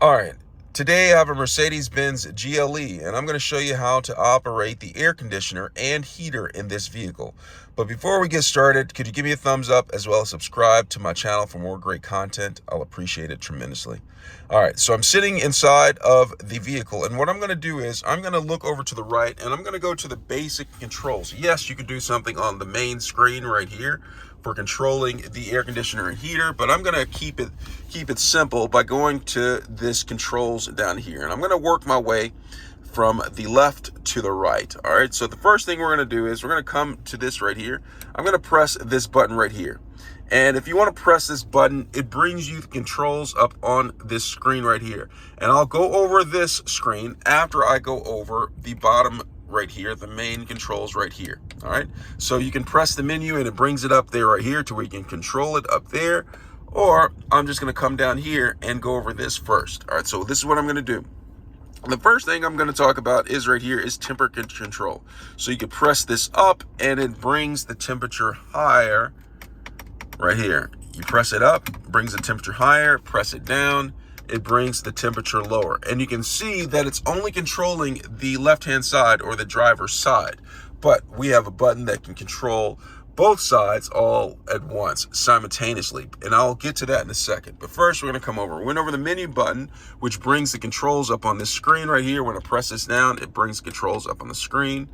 All right, today I have a Mercedes-Benz GLE, and I'm going to show you how to operate the air conditioner and heater in this vehicle. But before we get started, could you give me a thumbs up as well as subscribe to my channel for more great content? I'll appreciate it tremendously. All right, so I'm sitting inside of the vehicle, and what I'm going to do is I'm going to look over to the right, and I'm going to go to the basic controls. Yes, you can do something on the main screen right here for controlling the air conditioner and heater, but I'm going to keep it simple by going to this controls down here, and I'm going to work my way from the left to the right. All right, so the first thing we're going to do is we're going to come to this right here. I'm going to press this button right here, and if you want to press this button, it brings you the controls up on this screen right here, and I'll go over this screen after I go over the bottom right here, the main controls right here. All right, so you can press the menu and it brings it up there right here to where you can control it up there, or I'm just going to come down here and go over this first. All right, so this is what I'm going to do. The first thing I'm going to talk about is right here is temperature control. So you can press this up and it brings the temperature higher right here. You press it up, brings the temperature higher, press it down, it brings the temperature lower. And you can see that it's only controlling the left-hand side or the driver's side. But we have a button that can control both sides all at once, simultaneously. And I'll get to that in a second. But first, we're going to come over. We went over the menu button, which brings the controls up on this screen right here. When I press this down, it brings controls up on the screen.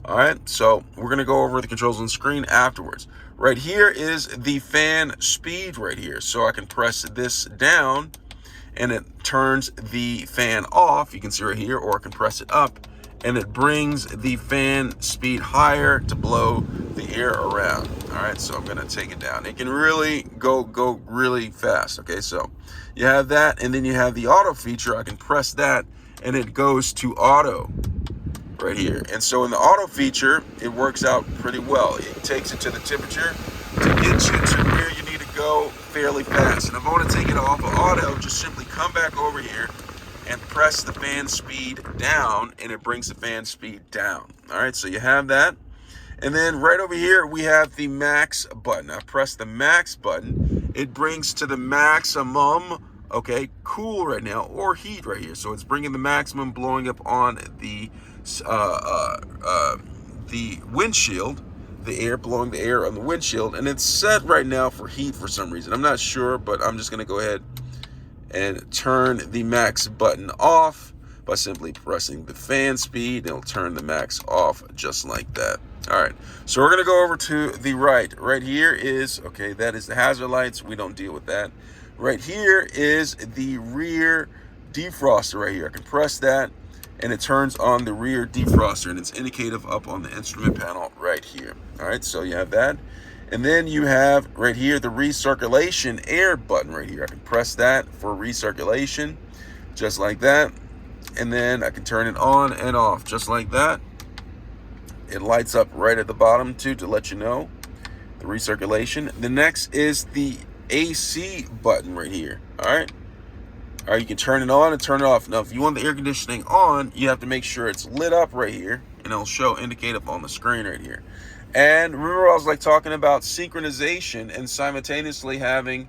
All right, so we're going to go over the controls on the screen afterwards. Right here is the fan speed right here. So I can press this down and it turns the fan off. You can see right here, or I can press it up and it brings the fan speed higher to blow the air around. All right, so I'm going to take it down. It can really go really fast. Okay, so you have that, and then you have the auto feature. I can press that and it goes to auto right here. And so in the auto feature, it works out pretty well. It takes it to the temperature to get you to where you need to go fairly fast. And if I want to take it off of auto, just simply come back over here and press the fan speed down, and it brings the fan speed down. All right, so you have that. And then right over here, we have the max button. I press the max button. It brings to the maximum, okay, cool right now, or heat right here. So it's bringing the maximum, blowing up on the windshield, the air, blowing the air on the windshield. And it's set right now for heat for some reason. I'm not sure, but I'm just going to go ahead and turn the max button off by simply pressing the fan speed. It'll turn the max off just like that. All right, so we're going to go over to the right. Right here is, okay, that is the hazard lights. We don't deal with that. Right here is the rear defroster right here. I can press that and it turns on the rear defroster, and it's indicative up on the instrument panel right here. All right, so you have that. And then you have right here the recirculation air button right here. I can press that for recirculation, just like that. And then I can turn it on and off, just like that. It lights up right at the bottom too, to let you know the recirculation. The next is the AC button right here. All right. All right, you can turn it on and turn it off. Now, if you want the air conditioning on, you have to make sure it's lit up right here, and it'll show indicative on the screen right here. And remember, I was like talking about synchronization and simultaneously having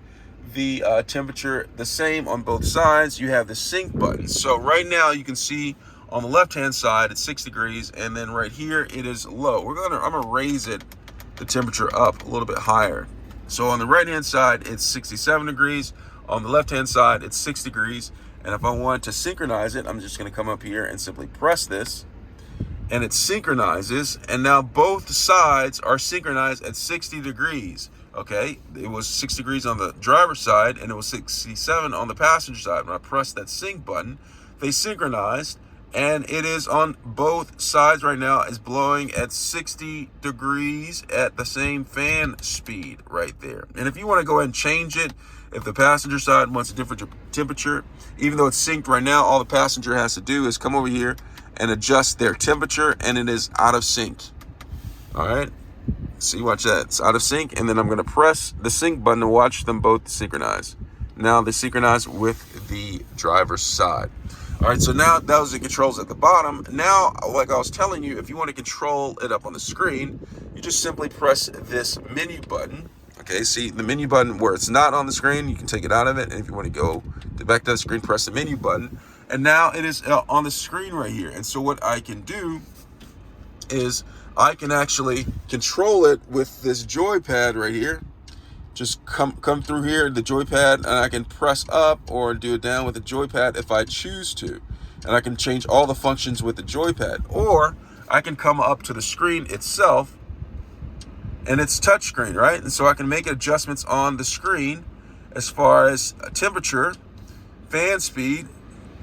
the temperature the same on both sides. You have the sync button. So right now you can see on the left-hand side it's 6 degrees, and then right here it is low. I'm gonna raise the temperature up a little bit higher. So on the right-hand side it's 67 degrees. On the left-hand side it's 6 degrees. And if I want to synchronize it, I'm just gonna come up here and simply press this, and it synchronizes, and now both sides are synchronized at 60 degrees. Okay, it was 6 degrees on the driver's side and it was 67 on the passenger side. When I press that sync button, they synchronized, and it is on both sides right now, is blowing at 60 degrees at the same fan speed right there. And if you want to go ahead and change it, if the passenger side wants a different temperature, even though it's synced right now, all the passenger has to do is come over here and adjust their temperature, and it is out of sync. All right, see, watch that, it's out of sync. And then I'm going to press the sync button to watch them both synchronize. Now they synchronize with the driver's side. All right, so now that was the controls at the bottom. Now, like I was telling you, if you want to control it up on the screen, you just simply press this menu button. Okay, see the menu button where it's not on the screen, you can take it out of it. And if you want to go back to the screen, press the menu button. And now it is on the screen right here. And so what I can do is I can actually control it with this joypad right here. Just come through here, the joypad, and I can press up or do it down with the joypad if I choose to. And I can change all the functions with the joypad. Or I can come up to the screen itself, and it's touchscreen, right? And so I can make adjustments on the screen as far as temperature, fan speed,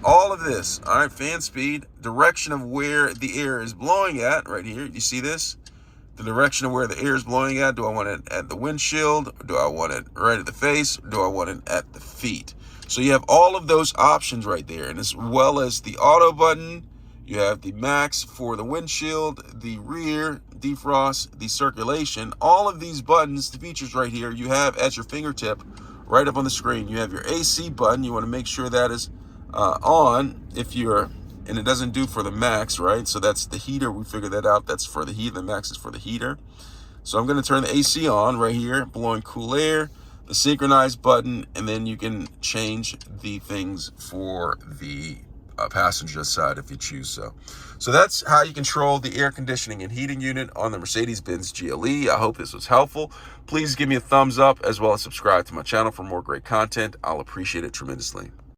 all of this. All right, fan speed, direction of where the air is blowing at right here. You see this? The direction of where the air is blowing at. Do I want it at the windshield? Do I want it right at the face? Or do I want it at the feet? So you have all of those options right there. And as well as the auto button, you have the max for the windshield, the rear, defrost, the circulation. All of these buttons, the features right here, you have at your fingertip right up on the screen. You have your AC button. You want to make sure that is on if you're, and it doesn't do for the max, right? So that's the heater. We figured that out. That's for the heat. The max is for the heater. So I'm going to turn the AC on right here, blowing cool air, the synchronize button, and then you can change the things for the passenger side if you choose so. So that's how you control the air conditioning and heating unit on the Mercedes-Benz GLE. I hope this was helpful. Please give me a thumbs up as well as subscribe to my channel for more great content. I'll appreciate it tremendously.